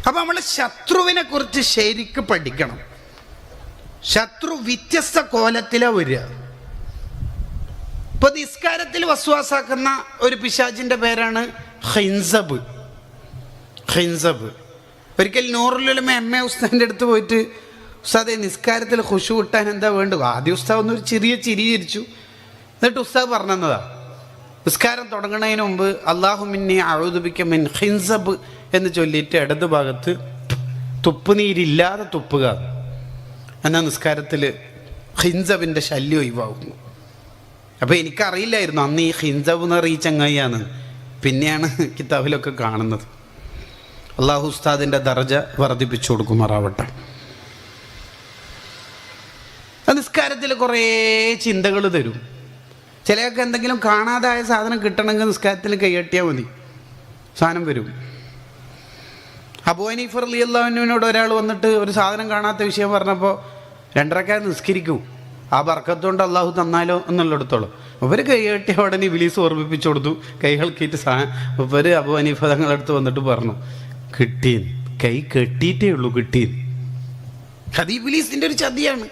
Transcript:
അപ്പം നമ്മൾ ശത്രുവിനെ കുറിച്ച് ശരിക്ക് പഠിക്കണം. ശത്രു വ്യത്യസ്ത കോലത്തിലാണ് വരിക. ഇപ്പൊ നിസ്കാരത്തിൽ വസ്വാസാക്കുന്ന ഒരു പിശാചിന്റെ പേരാണ് ഖിൻസബ്. ഒരിക്കൽ നൂറുലുലമ എം.എ. ഉസ്താദിൻ്റെ അടുത്ത് പോയിട്ട്, ഉസ്താദെ നിസ്കാരത്തിൽ ഖുശൂ കിട്ടാൻ എന്താ വേണ്ടത്? ആദ്യം ഉസ്താദ് ഒന്നൊരു ചെറിയ ചിരിയിരിച്ചു. എന്നിട്ട് ഉസ്താദ് പറഞ്ഞതാ, നിസ്കാരം തുടങ്ങുന്നതിന് മുമ്പ് അല്ലാഹുമ്മ അഊദു ബിക മിൻ ഖിൻസബ് എന്ന് ചൊല്ലിയിട്ട് ഇടത് ഭാഗത്ത് തുപ്പുനീരില്ലാതെ തുപ്പുക. എന്നാൽ നിസ്കാരത്തിൽ ഖിൻസബിൻ്റെ ശല്യം ഒഴിവാകുന്നു. അപ്പോൾ എനിക്കറിയില്ലായിരുന്നു അന്ന് ഈ ഖിൻസബ് എന്ന് പറയുന്ന ചങ്ങായിയാണ്. പിന്നെയാണ് കിതാബിലൊക്കെ കാണുന്നത്. അള്ളാഹു ഉസ്താദിൻ്റെ ദർജ വർദ്ധിപ്പിച്ചു കൊടുക്കുമാറാവട്ടെ. നിസ്കാരത്തിൽ കുറേ ചിന്തകൾ തരും. ചിലയൊക്കെ എന്തെങ്കിലും കാണാതായ സാധനം കിട്ടണമെങ്കിൽ നിസ്കാരത്തിൽ കൈയ്യട്ടിയാൽ മതി, സാധനം വരും. അബൂ ഹനീഫ റളിയല്ലാഹു അൻഹുവിനോട് ഒരാൾ വന്നിട്ട് ഒരു സാധനം കാണാത്ത വിഷയം പറഞ്ഞപ്പോൾ 2 റക്അത്ത് നിസ്കരിക്കും, ആ ബർക്കത്തുകൊണ്ട് അള്ളാഹു തന്നാലോ എന്നുള്ളിടത്തോളം ഇവർ കൈയ്യട്ടിയ ഉടനെ ഇബ്ലീസ് ഓർമ്മിപ്പിച്ചു കൊടുത്തു. കൈകൾക്കിയിട്ട് ഇവർ അബൂ ഹനീഫ തങ്ങളുടെ അടുത്ത് വന്നിട്ട് പറഞ്ഞു, കിട്ടീന്ന്, കൈ കെട്ടിയിട്ടേ ഉള്ളൂ കിട്ടീന്ന്. അത് ഇബ്ലീസിൻ്റെ ഒരു ചതിയാണ്.